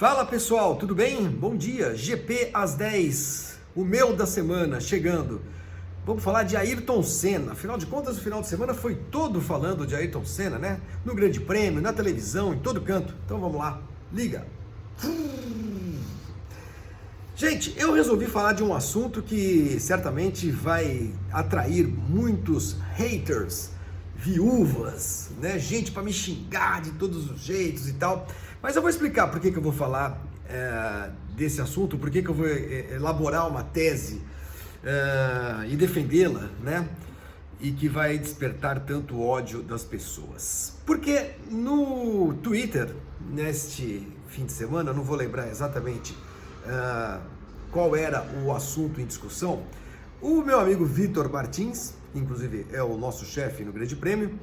Fala pessoal, tudo bem? Bom dia, GP às 10, o meu da semana chegando. Vamos falar de Ayrton Senna, afinal de contas o final de semana foi todo falando de Ayrton Senna, né? No Grande Prêmio, na televisão, em todo canto. Então vamos lá, liga! Gente, eu resolvi falar de um assunto que certamente vai atrair muitos haters, viúvas, né? Gente para me xingar de todos os jeitos e tal. Mas eu vou explicar por que eu vou falar desse assunto, por que eu vou elaborar uma tese e defendê-la, né? E que vai despertar tanto ódio das pessoas. Porque no Twitter, neste fim de semana, eu não vou lembrar exatamente qual era o assunto em discussão, o meu amigo Vitor Martins, que inclusive é o nosso chefe no Grande Prêmio,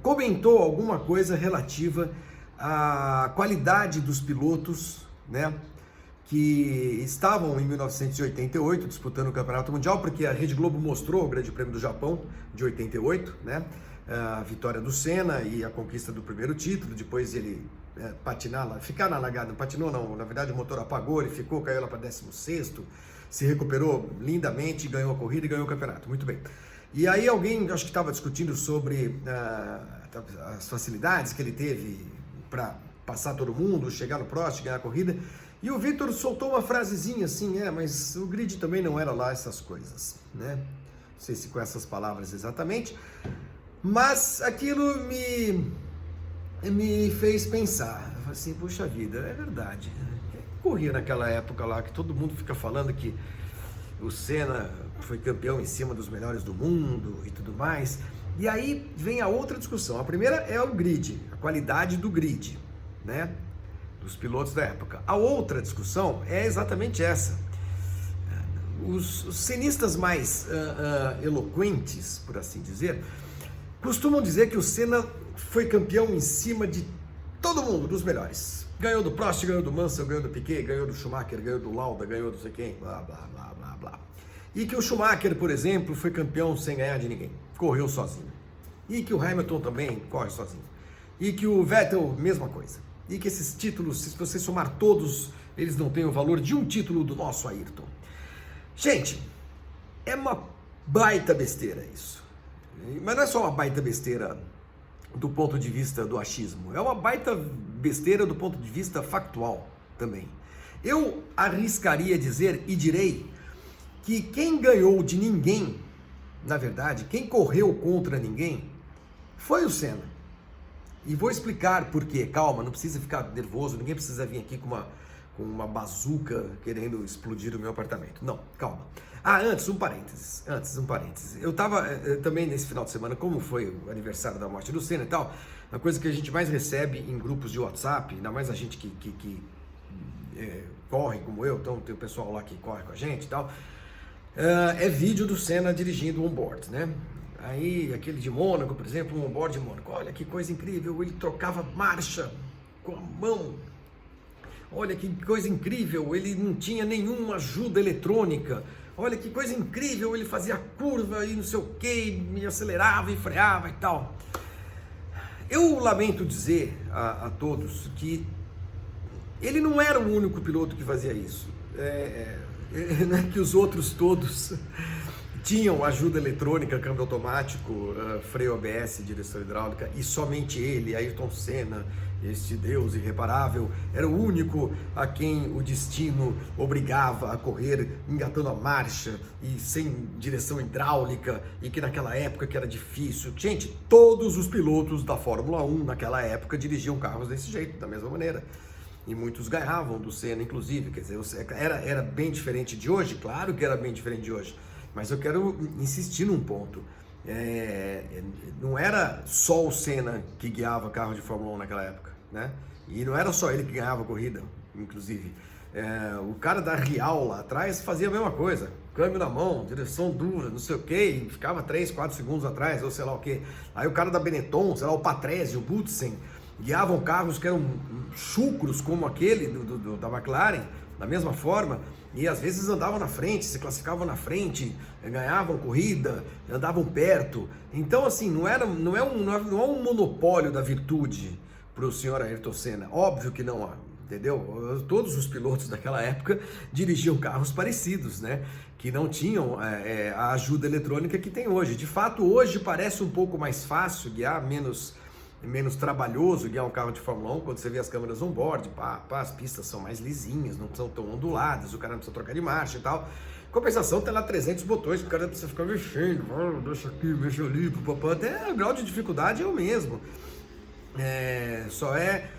comentou alguma coisa relativa à qualidade dos pilotos, né, que estavam em 1988 disputando o Campeonato Mundial, porque a Rede Globo mostrou o Grande Prêmio do Japão de 88, né, a vitória do Senna e a conquista do primeiro título, depois ele patinar lá, ficar na largada, não patinou não, na verdade o motor apagou, ele ficou, caiu lá para 16º, se recuperou lindamente, ganhou a corrida e ganhou o campeonato, muito bem. E aí alguém, acho que estava discutindo sobre as facilidades que ele teve para passar todo mundo, chegar no Prost, ganhar a corrida, e o Vitor soltou uma frasezinha assim, mas o grid também não era lá essas coisas, né? Não sei se com essas palavras exatamente, mas aquilo me fez pensar, assim, puxa vida, é verdade, corria naquela época lá que todo mundo fica falando que o Senna foi campeão em cima dos melhores do mundo e tudo mais. E aí vem a outra discussão. A primeira é o grid, a qualidade do grid, né? Dos pilotos da época. A outra discussão é exatamente essa. Os cenistas mais eloquentes, por assim dizer, costumam dizer que o Senna foi campeão em cima de todo mundo, dos melhores. Ganhou do Prost, ganhou do Mansell, ganhou do Piquet, ganhou do Schumacher, ganhou do Lauda, ganhou do sei quem, blá, blá, blá, blá, blá. E que o Schumacher, por exemplo, foi campeão sem ganhar de ninguém, correu sozinho. E que o Hamilton também corre sozinho. E que o Vettel, mesma coisa. E que esses títulos, se você somar todos, eles não têm o valor de um título do nosso Ayrton. Gente, é uma baita besteira isso. Mas não é só uma baita besteira do ponto de vista do achismo, é uma baita besteira do ponto de vista factual também. Eu arriscaria dizer e direi que quem ganhou de ninguém, na verdade, quem correu contra ninguém, foi o Senna. E vou explicar por quê. Calma, não precisa ficar nervoso, ninguém precisa vir aqui com uma bazuca querendo explodir o meu apartamento. Não, calma. Antes um parênteses. Eu tava também nesse final de semana, como foi o aniversário da morte do Senna e tal, a coisa que a gente mais recebe em grupos de WhatsApp, ainda mais a gente que corre como eu, então tem o pessoal lá que corre com a gente e tal, é vídeo do Senna dirigindo on-board, né? Aí, aquele de Mônaco, por exemplo, um on-board de Mônaco, olha que coisa incrível, ele trocava marcha com a mão, olha que coisa incrível, ele não tinha nenhuma ajuda eletrônica, olha que coisa incrível, ele fazia curva e não sei o que, me acelerava e freava e tal. Eu lamento dizer a todos que ele não era o único piloto que fazia isso, não é que os outros todos tinham ajuda eletrônica, câmbio automático, freio ABS, direção hidráulica, e somente ele, Ayrton Senna, este Deus irreparável, era o único a quem o destino obrigava a correr engatando a marcha e sem direção hidráulica, e que naquela época que era difícil. Gente, todos os pilotos da Fórmula 1 naquela época dirigiam carros desse jeito, da mesma maneira. E muitos ganhavam do Senna, inclusive, quer dizer, era bem diferente de hoje, claro que era bem diferente de hoje. Mas eu quero insistir num ponto, não era só o Senna que guiava carro de Fórmula 1 naquela época, né? E não era só ele que ganhava a corrida, inclusive. O cara da Rial lá atrás fazia a mesma coisa, câmbio na mão, direção dura, não sei o que, e ficava 3, 4 segundos atrás, ou sei lá o que. Aí o cara da Benetton, sei lá, o Patrese, o Butsen, guiavam carros que eram chucros como aquele da McLaren, da mesma forma, e às vezes andavam na frente, se classificavam na frente, ganhavam corrida, andavam perto. Então, assim, não é um monopólio da virtude para o senhor Ayrton Senna, óbvio que não há. entendeu? Todos os pilotos daquela época dirigiam carros parecidos, né? Que não tinham a ajuda eletrônica que tem hoje. De fato, hoje parece um pouco mais fácil guiar, menos trabalhoso guiar um carro de Fórmula 1, quando você vê as câmeras on-board, as pistas são mais lisinhas, não são tão onduladas, o cara não precisa trocar de marcha e tal. Compensação, tem lá 300 botões, o cara precisa ficar mexendo, deixa aqui, mexe ali, papapá. Até o grau de dificuldade é o mesmo. Só é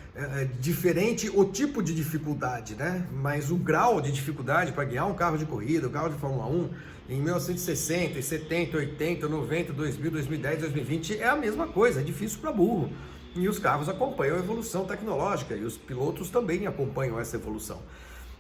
diferente o tipo de dificuldade, né? Mas o grau de dificuldade para guiar um carro de corrida, um carro de Fórmula 1, em 1960, 70, 80, 90, 2000, 2010, 2020, é a mesma coisa, é difícil para burro. E os carros acompanham a evolução tecnológica e os pilotos também acompanham essa evolução.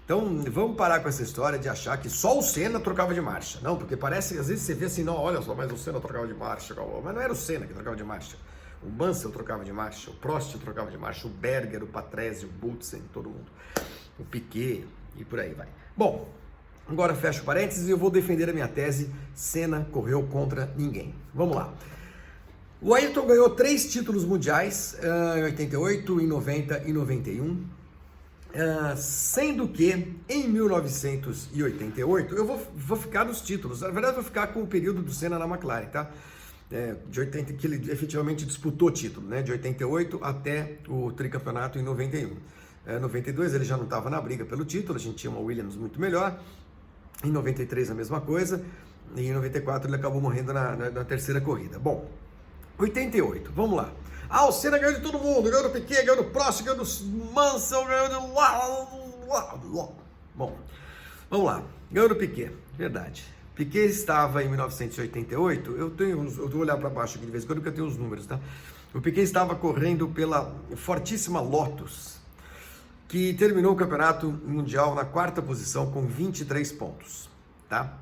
Então, vamos parar com essa história de achar que só o Senna trocava de marcha. Não, porque parece, às vezes você vê assim, não, olha só, mas o Senna trocava de marcha. Mas não era o Senna que trocava de marcha. O Mansell trocava de marcha, o Prost trocava de marcha, o Berger, o Patrese, o Boutsen, todo mundo. O Piquet e por aí vai. Bom, agora fecho parênteses e eu vou defender a minha tese. Senna correu contra ninguém. Vamos lá. O Ayrton ganhou 3 títulos mundiais, em 88, em 90 e 91. Sendo que em 1988, eu vou ficar nos títulos, na verdade eu vou ficar com o período do Senna na McLaren, tá? De 80, que ele efetivamente disputou título, né? De 88 até o tricampeonato em 91. 92 ele já não estava na briga pelo título, a gente tinha uma Williams muito melhor. Em 93 a mesma coisa, e em 94 ele acabou morrendo na terceira corrida. Bom, 88, vamos lá. O Senna ganhou de todo mundo, ganhou do Piquet, ganhou do Prost, ganhou do Mansell, ganhou do... Bom, vamos lá, ganhou do Piquet, verdade. Piquet estava em 1988, eu vou olhar para baixo aqui de vez em quando porque eu tenho os números, tá? O Piquet estava correndo pela fortíssima Lotus, que terminou o campeonato mundial na 4ª posição com 23 pontos, tá?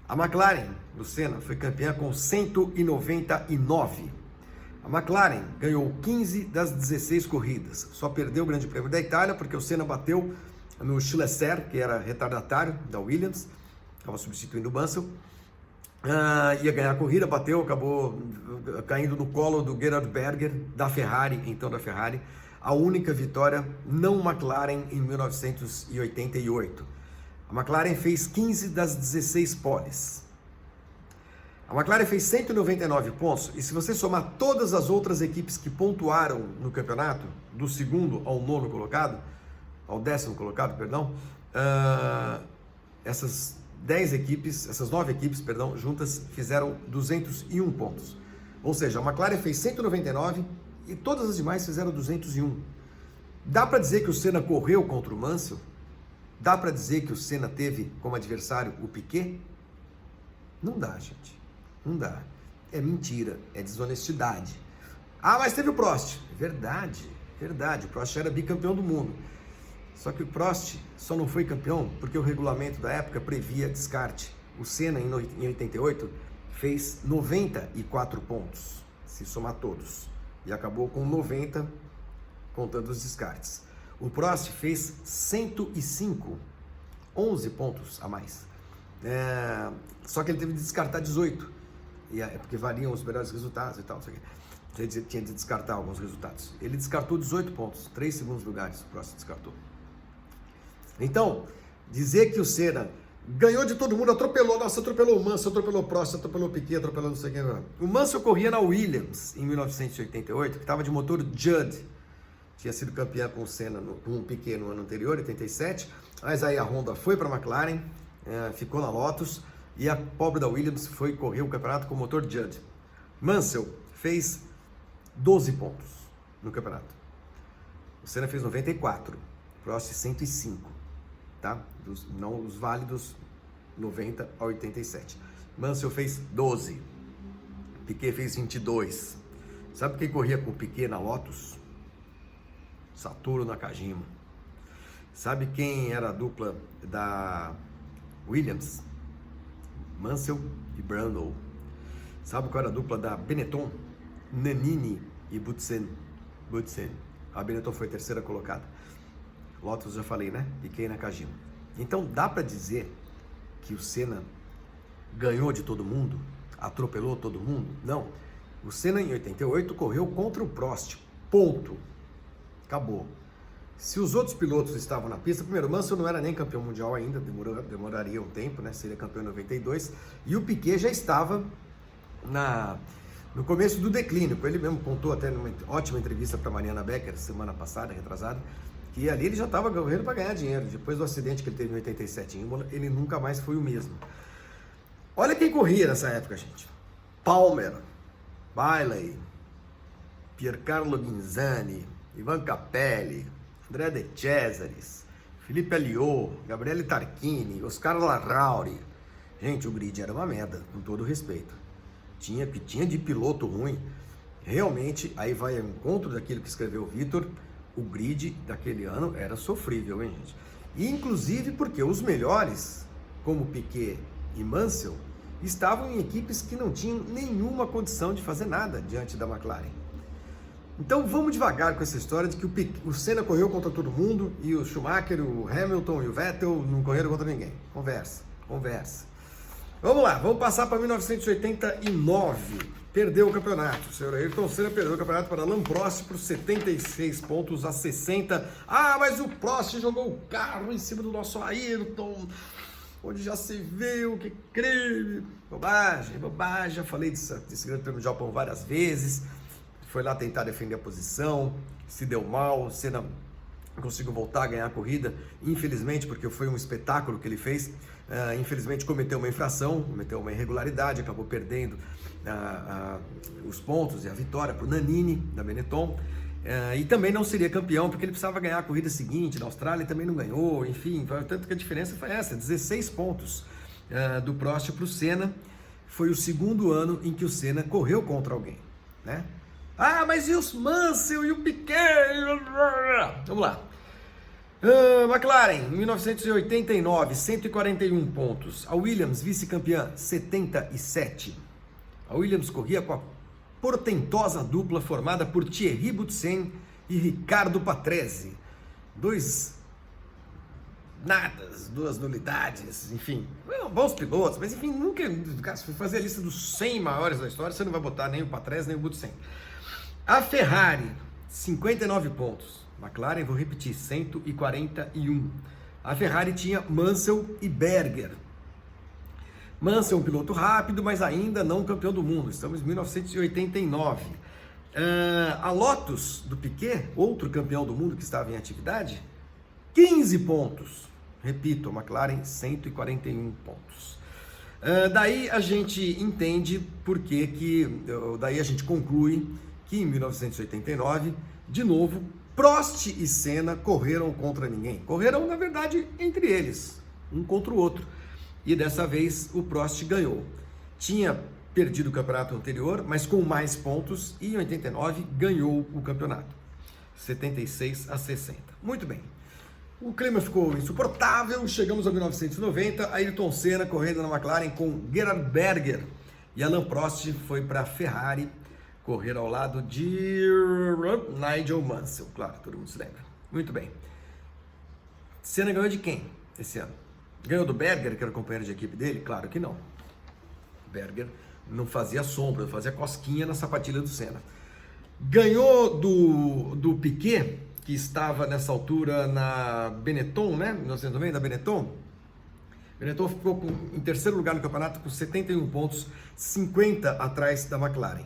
A McLaren do Senna foi campeã com 199. A McLaren ganhou 15 das 16 corridas, só perdeu o Grande Prêmio da Itália porque o Senna bateu no Schlesser, que era retardatário da Williams, estava substituindo o Mansell, ia ganhar a corrida, bateu, acabou caindo no colo do Gerhard Berger, da Ferrari, então da Ferrari, a única vitória não McLaren em 1988. A McLaren fez 15 das 16 poles. A McLaren fez 199 pontos, e se você somar todas as outras equipes que pontuaram no campeonato, do 2º ao 9º colocado, ao 10º colocado, perdão, essas 9 equipes, juntas fizeram 201 pontos. Ou seja, a McLaren fez 199 e todas as demais fizeram 201. Dá para dizer que o Senna correu contra o Mansell? Dá para dizer que o Senna teve como adversário o Piquet? Não dá, gente. Não dá. É mentira, é desonestidade. Mas teve o Prost. Verdade, verdade. O Prost era bicampeão do mundo. Só que o Prost só não foi campeão porque o regulamento da época previa descarte. O Senna, em 88, fez 94 pontos, se somar todos. E acabou com 90, contando os descartes. O Prost fez 105, 11 pontos a mais. Só que ele teve de descartar 18. Porque variam os melhores resultados e tal, tinha de descartar alguns resultados. Ele descartou 18 pontos, 3 segundos lugares, o Prost descartou. Então, dizer que o Senna ganhou de todo mundo, atropelou o Mansell, atropelou o Prost, atropelou o Piquet, atropelou não sei quem. O Mansell corria na Williams em 1988, que estava de motor Judd. Tinha sido campeã com o Senna, com o Piquet no ano anterior, 87, mas aí a Honda foi para a McLaren, ficou na Lotus, e a pobre da Williams foi correr o campeonato com o motor Judd. Mansell fez 12 pontos no campeonato. O Senna fez 94, Prost 105, tá? Não os válidos 90 a 87. Mansell fez 12, Piquet fez 22. Sabe quem corria com o Piquet na Lotus? Satoru Nakajima. Sabe quem era a dupla da Williams? Mansell e Brundle. Sabe qual era a dupla da Benetton? Nannini e Boutsen. A Benetton foi a terceira colocada. Lotus já falei, né? Piquet e Nakajima. Então dá para dizer que o Senna ganhou de todo mundo? Atropelou todo mundo? Não. O Senna em 88 correu contra o Prost. Ponto. Acabou. Se os outros pilotos estavam na pista, primeiro, o Mansell não era nem campeão mundial ainda, demoraria um tempo, né? Seria campeão em 92, e o Piquet já estava no começo do declínio. Ele mesmo contou até numa ótima entrevista para Mariana Becker, semana passada, retrasada, que ali ele já estava correndo para ganhar dinheiro. Depois do acidente que ele teve em 87 em Imola, ele nunca mais foi o mesmo. Olha quem corria nessa época, gente. Palmer, Bailey, Piercarlo Ghinzani, Ivan Capelli, Andrea De Cesaris, Felipe Alliot, Gabriele Tarquini, Oscar Larrauri. Gente, o grid era uma merda, com todo respeito. Tinha de piloto ruim. Realmente, aí vai ao encontro daquilo que escreveu o Vitor, o grid daquele ano era sofrível, hein, gente? E, inclusive porque os melhores, como Piquet e Mansell, estavam em equipes que não tinham nenhuma condição de fazer nada diante da McLaren. Então vamos devagar com essa história de que o Senna correu contra todo mundo e o Schumacher, o Hamilton e o Vettel não correram contra ninguém. Conversa. Vamos lá, vamos passar para 1989. Perdeu o campeonato. O senhor Ayrton Senna perdeu o campeonato para Alain Prost por 76 pontos a 60. Ah, mas o Prost jogou o carro em cima do nosso Ayrton, onde já se viu que crime. Bobagem. Já falei desse grande prêmio do Japão várias vezes. Foi lá tentar defender a posição, se deu mal, o Senna conseguiu voltar a ganhar a corrida, infelizmente, porque foi um espetáculo que ele fez, infelizmente cometeu uma infração, cometeu uma irregularidade, acabou perdendo os pontos e a vitória para o Nannini, da Benetton, e também não seria campeão, porque ele precisava ganhar a corrida seguinte, na Austrália também não ganhou, enfim, tanto que a diferença foi essa, 16 pontos do Prost para o Senna. Foi o segundo ano em que o Senna correu contra alguém, né? Ah, mas e os Mansell e o Piquet? Vamos lá. McLaren, 1989, 141 pontos. A Williams, vice-campeã, 77. A Williams corria com a portentosa dupla formada por Thierry Boutsen e Ricardo Patrese. Duas nulidades, enfim, bons pilotos, mas enfim, nunca, se for fazer a lista dos 100 maiores da história, você não vai botar nem o Patrese nem o Boutsen. A Ferrari, 59 pontos. McLaren, vou repetir, 141. A Ferrari tinha Mansell e Berger. Mansell um piloto rápido, mas ainda não campeão do mundo. Estamos em 1989. A Lotus do Piquet, outro campeão do mundo que estava em atividade, 15 pontos. Repito, a McLaren, 141 pontos. Daí a gente entende daí a gente conclui que em 1989, de novo, Prost e Senna correram contra ninguém. Correram, na verdade, entre eles, um contra o outro. E dessa vez o Prost ganhou. Tinha perdido o campeonato anterior, mas com mais pontos, e em 89 ganhou o campeonato. 76 a 60. Muito bem. O clima ficou insuportável, chegamos a 1990, Ayrton Senna correndo na McLaren com Gerhard Berger, e Alain Prost foi para a Ferrari correr ao lado de Nigel Mansell, claro, todo mundo se lembra. Muito bem. Senna ganhou de quem esse ano? Ganhou do Berger, que era o companheiro de equipe dele? Claro que não. Berger não fazia sombra, fazia cosquinha na sapatilha do Senna. Ganhou do Piquet, que estava nessa altura na Benetton, né? 1990, da Benetton. Benetton ficou em terceiro lugar no campeonato com 71 pontos, 50 atrás da McLaren.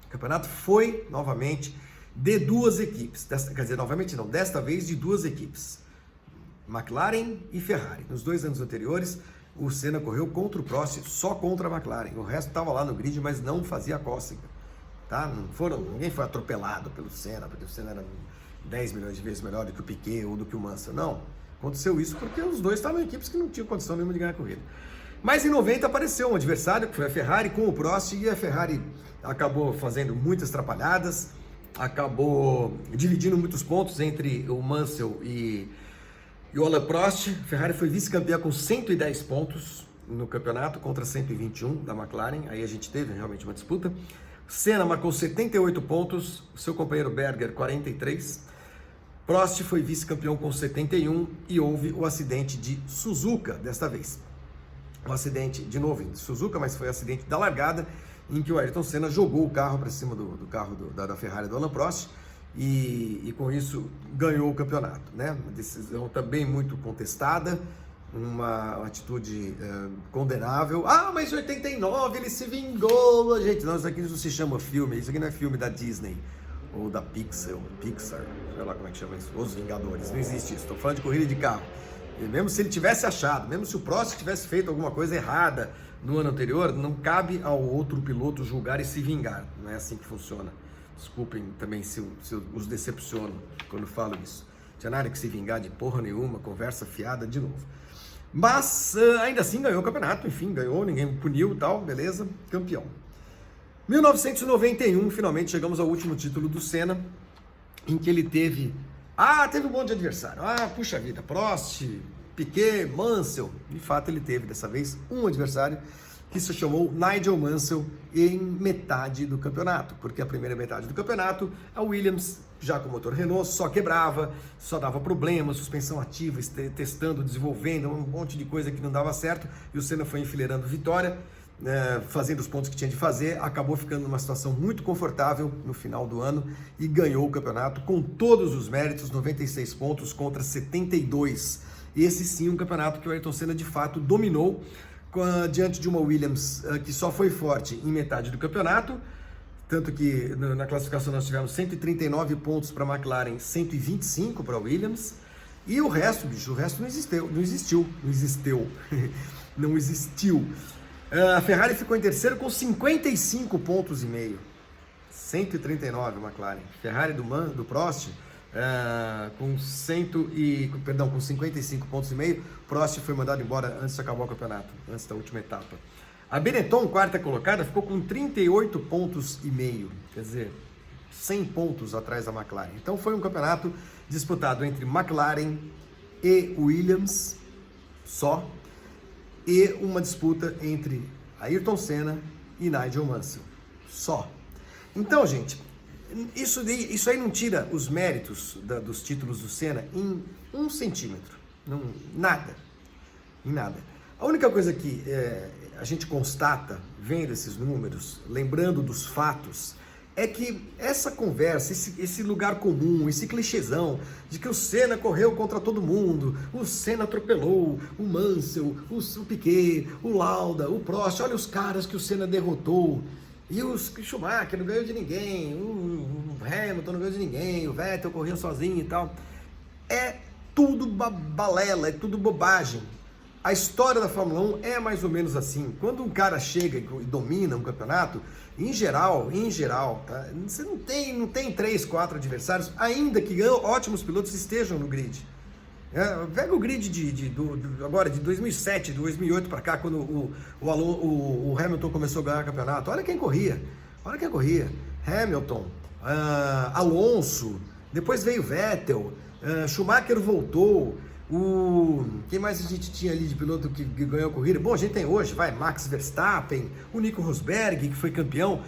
O campeonato foi, novamente, de duas equipes. Quer dizer, novamente não, desta vez de duas equipes. McLaren e Ferrari. Nos 2 anos anteriores, o Senna correu contra o Prost, só contra a McLaren. O resto estava lá no grid, mas não fazia cócega. Tá? Ninguém foi atropelado pelo Senna, porque o Senna era 10 milhões de vezes melhor do que o Piquet ou do que o Mansell. Não. Aconteceu isso porque os dois estavam em equipes que não tinham condição nenhuma de ganhar a corrida. Mas em 90 apareceu um adversário, que foi a Ferrari com o Prost, e a Ferrari acabou fazendo muitas atrapalhadas, acabou dividindo muitos pontos entre o Mansell e o Alain Prost. A Ferrari foi vice-campeã com 110 pontos no campeonato contra 121 da McLaren, aí a gente teve realmente uma disputa. Senna marcou 78 pontos, o seu companheiro Berger 43. Prost foi vice-campeão com 71 e houve o acidente de Suzuka desta vez. Um acidente, de novo, de Suzuka, mas foi o acidente da largada, em que o Ayrton Senna jogou o carro para cima do carro da Ferrari do Alain Prost, e com isso ganhou o campeonato, né? Uma decisão também muito contestada, uma atitude condenável. Ah, mas em 89 ele se vingou. Gente, não, isso aqui não se chama filme, isso aqui não é filme da Disney ou da Pixar, sei lá como é que chama isso, Os Vingadores, não existe isso, estou falando de corrida de carro. E mesmo se ele tivesse achado, mesmo se o Prost tivesse feito alguma coisa errada no ano anterior, não cabe ao outro piloto julgar e se vingar, não é assim que funciona. Desculpem também se os decepciono quando falo isso. Não tinha nada que se vingar de porra nenhuma, conversa fiada de novo. Mas ainda assim ganhou o campeonato, enfim, ganhou, ninguém puniu e tal, beleza, campeão. 1991, finalmente chegamos ao último título do Senna, em que ele teve um monte de adversário. Puxa vida, Prost, Piquet, Mansell. De fato ele teve dessa vez um adversário que se chamou Nigel Mansell em metade do campeonato, porque a primeira metade do campeonato a Williams, já com o motor Renault, só quebrava, só dava problemas, suspensão ativa, testando, desenvolvendo, um monte de coisa que não dava certo, e o Senna foi enfileirando vitória, fazendo os pontos que tinha de fazer, acabou ficando numa situação muito confortável no final do ano e ganhou o campeonato com todos os méritos, 96 pontos contra 72. Esse sim um campeonato que o Ayrton Senna de fato dominou, diante de uma Williams que só foi forte em metade do campeonato, tanto que na classificação nós tivemos 139 pontos para a McLaren, 125 para a Williams, e o resto, bicho, o resto não existiu. A Ferrari ficou em terceiro com 55 pontos e meio, 139 a McLaren. Ferrari do Prost com 55 pontos e meio. Prost foi mandado embora antes de acabar o campeonato, antes da última etapa. A Benetton, quarta colocada, ficou com 38 pontos e meio, quer dizer, 100 pontos atrás da McLaren. Então foi um campeonato disputado entre McLaren e Williams só, e uma disputa entre Ayrton Senna e Nigel Mansell só. Então, gente, isso aí não tira os méritos dos títulos do Senna em 1 centímetro, em nada. A única coisa que a gente constata, vendo esses números, lembrando dos fatos, é que essa conversa, esse lugar comum, esse clichêzão de que o Senna correu contra todo mundo, o Senna atropelou, o Mansell, o Piquet, o Lauda, o Prost, olha os caras que o Senna derrotou, e o Schumacher não ganhou de ninguém, o Hamilton não ganhou de ninguém, o Vettel correu sozinho e tal. É tudo balela, é tudo bobagem. A história da Fórmula 1 é mais ou menos assim. Quando um cara chega e domina um campeonato, em geral, tá? Você não tem 3, 4 adversários, ainda que ótimos pilotos estejam no grid. Pega o grid agora de 2007, 2008 para cá, quando o Hamilton começou a ganhar o campeonato. Olha quem corria. Hamilton, Alonso, depois veio Vettel, Schumacher voltou. Quem mais a gente tinha ali de piloto que ganhou a corrida? Bom, a gente tem hoje, Max Verstappen, o Nico Rosberg, que foi campeão,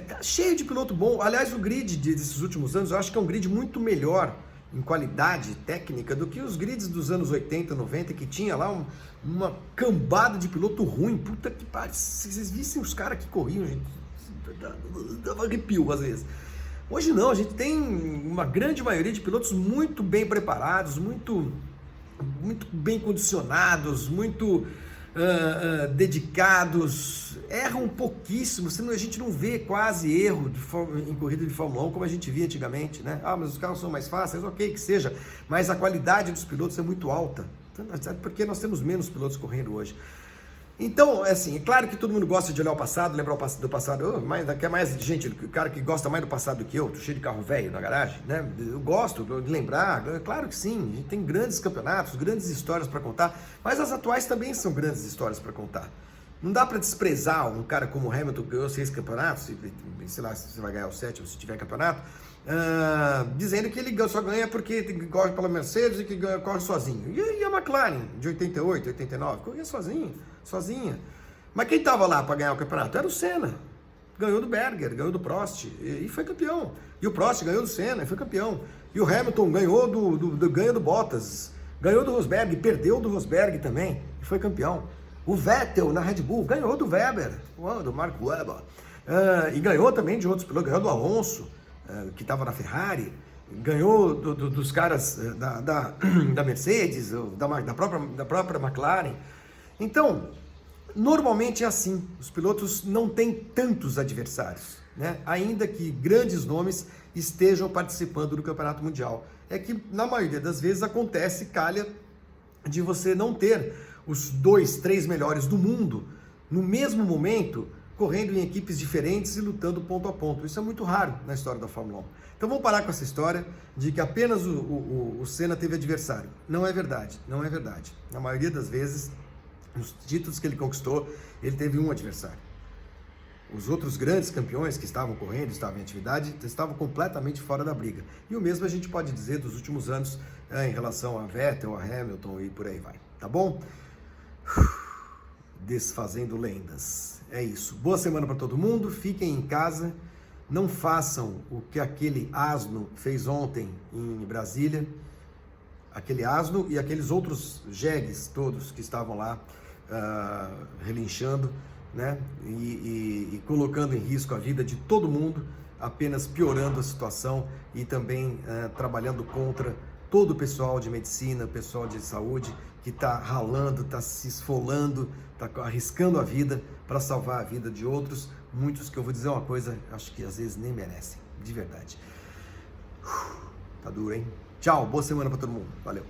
tá cheio de piloto bom. Aliás, o grid desses últimos anos, eu acho que é um grid muito melhor em qualidade técnica do que os grids dos anos 80, 90, que tinha lá uma cambada de piloto ruim. Puta que pariu, se vocês vissem os caras que corriam, gente, dava arrepio às vezes. Hoje não, a gente tem uma grande maioria de pilotos muito bem preparados, muito bem condicionados, muito dedicados, erram pouquíssimo, a gente não vê quase erro em corrida de Fórmula 1 como a gente via antigamente, né? Mas os carros são mais fáceis, ok que seja, mas a qualidade dos pilotos é muito alta, porque nós temos menos pilotos correndo hoje. Então, assim, é claro que todo mundo gosta de olhar o passado, lembrar do passado, mas quer mais gente, o cara que gosta mais do passado do que eu, tô cheio de carro velho na garagem, né? Eu gosto de lembrar, claro que sim, a gente tem grandes campeonatos, grandes histórias para contar, mas as atuais também são grandes histórias para contar. Não dá para desprezar um cara como o Hamilton, que ganhou 6 campeonatos, sei lá se você vai ganhar o 7º se tiver campeonato, dizendo que ele só ganha porque corre pela Mercedes e que corre sozinho. E a McLaren, de 88, 89, corria sozinha. Mas quem estava lá para ganhar o campeonato? Era o Senna. Ganhou do Berger, ganhou do Prost e foi campeão. E o Prost ganhou do Senna e foi campeão. E o Hamilton ganhou do Bottas, ganhou do Rosberg, perdeu do Rosberg também e foi campeão. O Vettel na Red Bull ganhou do Webber, do Mark Webber, e ganhou também de outros pilotos, ganhou do Alonso, que estava na Ferrari. ganhou dos caras da Mercedes, da própria McLaren. Então, normalmente é assim, os pilotos não têm tantos adversários, né? Ainda que grandes nomes estejam participando do Campeonato Mundial. É que na maioria das vezes calha de você não ter os 2, 3 melhores do mundo no mesmo momento, correndo em equipes diferentes e lutando ponto a ponto. Isso é muito raro na história da Fórmula 1. Então vamos parar com essa história de que apenas o Senna teve adversário. Não é verdade, não é verdade. Na maioria das vezes, nos títulos que ele conquistou, ele teve um adversário. Os outros grandes campeões que estavam correndo, estavam em atividade, estavam completamente fora da briga. E o mesmo a gente pode dizer dos últimos anos em relação a Vettel, a Hamilton e por aí vai. Tá bom? Desfazendo lendas. É isso. Boa semana para todo mundo. Fiquem em casa. Não façam o que aquele asno fez ontem em Brasília. Aquele asno e aqueles outros jegues todos que estavam lá relinchando, né? E colocando em risco a vida de todo mundo, apenas piorando a situação e também trabalhando contra todo o pessoal de medicina, pessoal de saúde que está ralando, está se esfolando, está arriscando a vida para salvar a vida de outros, muitos que eu vou dizer uma coisa, acho que às vezes nem merecem, de verdade. Tá duro, hein? Tchau, boa semana para todo mundo, valeu.